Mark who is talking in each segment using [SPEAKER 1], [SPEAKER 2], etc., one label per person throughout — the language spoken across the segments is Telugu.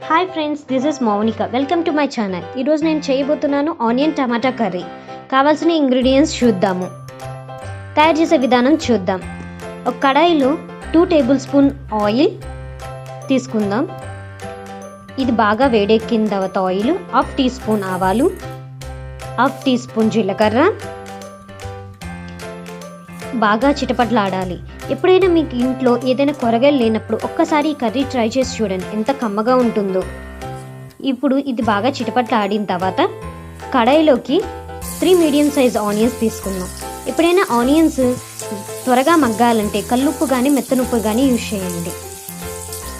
[SPEAKER 1] Hi friends, this is Mounika. Welcome to my channel. ఈరోజు నేను చేయబోతున్నాను ఆనియన్ టమాటా కర్రీ. కావాల్సిన ఇంగ్రీడియంట్స్ చూద్దాము. తయారు చేసే విధానం చూద్దాం. ఒక కడాయిలో 2 టేబుల్ స్పూన్ ఆయిల్ తీసుకుందాం. ఇది బాగా వేడెక్కిన తర్వాత ఆయిల్ 1/2 టీ స్పూన్ ఆవాలు, 1/2 టీ స్పూన్ జీలకర్ర బాగా చిటపట్లాడాలి. ఎప్పుడైనా మీకు ఇంట్లో ఏదైనా కూరగాయలు లేనప్పుడు ఒక్కసారి ఈ కర్రీ ట్రై చేసి చూడండి, ఎంత కమ్మగా ఉంటుందో. ఇప్పుడు ఇది బాగా చిటపట్లాడిన తర్వాత కడాయిలోకి 3 మీడియం సైజ్ ఆనియన్స్ తీసుకుందాం. ఎప్పుడైనా ఆనియన్స్ త్వరగా మగ్గాలంటే కల్లుప్పు కానీ మెత్తనుప్పు కానీ యూజ్ చేయండి.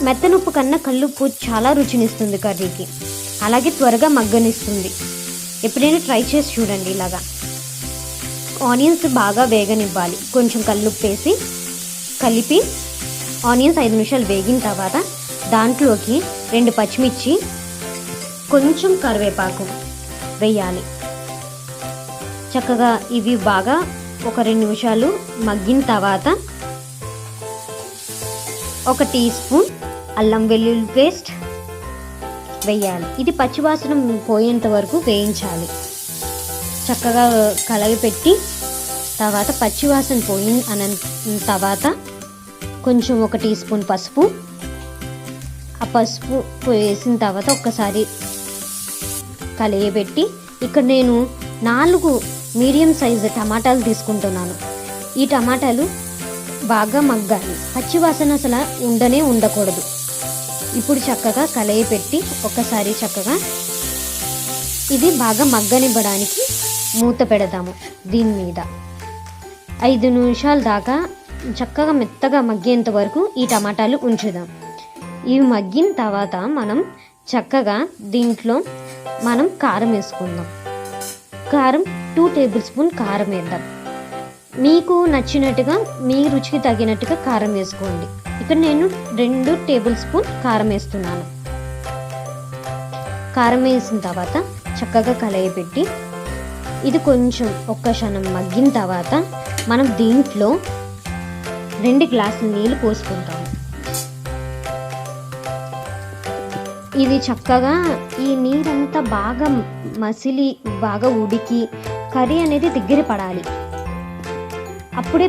[SPEAKER 1] మెత్తనుప్పు కన్నా కల్లుప్పు చాలా రుచినిస్తుంది కర్రీకి, అలాగే త్వరగా మగ్గనిస్తుంది. ఎప్పుడైనా ట్రై చేసి చూడండి. ఇలాగా ఆనియన్స్ బాగా వేగనివ్వాలి. కొంచెం కల్లుప్పు వేసి కలిపి ఆనియన్స్ 5 నిమిషాలు వేగిన తర్వాత దాంట్లోకి 2 పచ్చిమిర్చి, కొంచెం కరివేపాకు వేయాలి. చక్కగా ఇవి బాగా ఒక 2 నిమిషాలు మగ్గిన తర్వాత 1 టీ స్పూన్ అల్లం వెల్లుల్లి పేస్ట్ వేయాలి. ఇది పచ్చివాసన పోయేంత వరకు వేయించాలి. చక్కగా కలగపెట్టి తర్వాత పచ్చివాసన పోయిన తర్వాత కొంచెం 1 టీ స్పూన్ పసుపు, ఆ పసుపు వేసిన తర్వాత ఒక్కసారి కలయబెట్టి ఇక్కడ నేను 4 మీడియం సైజు టమాటాలు తీసుకుంటున్నాను. ఈ టమాటాలు బాగా మగ్గాలి, పచ్చివాసన అసలు ఉండకూడదు. ఇప్పుడు చక్కగా కలయపెట్టి ఒక్కసారి చక్కగా ఇది బాగా మగ్గనివ్వడానికి మూత పెడదాము. దీని మీద 5 నిమిషాల దాకా చక్కగా మెత్తగా మగ్గేంత వరకు ఈ టమాటాలు ఉంచుదాం. ఇవి మగ్గిన తర్వాత మనం చక్కగా దీంట్లో మనం కారం వేసుకుందాం. కారం 2 టేబుల్ స్పూన్ కారం వేద్దాం. మీకు నచ్చినట్టుగా మీ రుచికి తగినట్టుగా కారం వేసుకోండి. ఇక్కడ నేను 2 టేబుల్ స్పూన్ కారం వేస్తున్నాను. కారం వేసిన తర్వాత చక్కగా కలయపెట్టి ఇది కొంచెం ఒక్క క్షణం మగ్గిన తర్వాత మనం దీంట్లో 2 గ్లాసుల నీళ్ళు పోసుకుంటాము. ఇది చక్కగా ఈ నీరంతా బాగా మసిలి బాగా ఉడికి కర్రీ అనేది దగ్గర పడాలి. అప్పుడే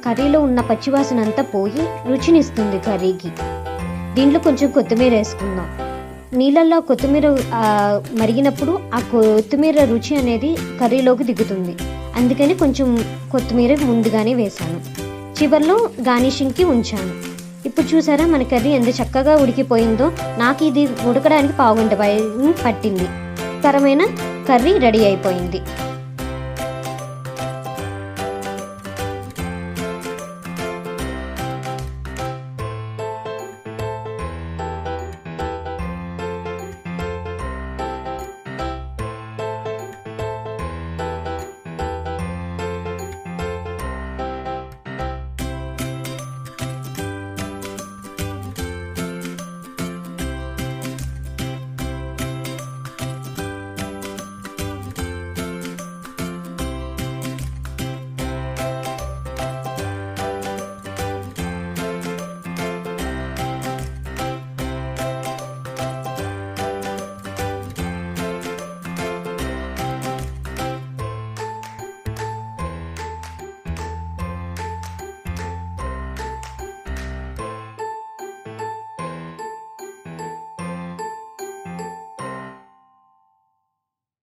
[SPEAKER 1] కర్రీలో ఉన్న పచ్చివాసన అంతా పోయి రుచినిస్తుంది కర్రీకి. దీంట్లో కొంచెం కొత్తిమీర వేసుకుందాం. నీళ్ళల్లో కొత్తిమీర మరిగినప్పుడు ఆ కొత్తిమీర రుచి అనేది కర్రీలోకి దిగుతుంది. అందుకని కొంచెం కొత్తిమీర ముందుగానే వేసాను. చివర్లో గార్నిషింగ్కి ఉంచాను. ఇప్పుడు చూసారా మన కర్రీ ఎంత చక్కగా ఉడికిపోయిందో. నాకు ఇది ఉడకడానికి 1/2 గంట పట్టింది. కరమైన కర్రీ రెడీ అయిపోయింది.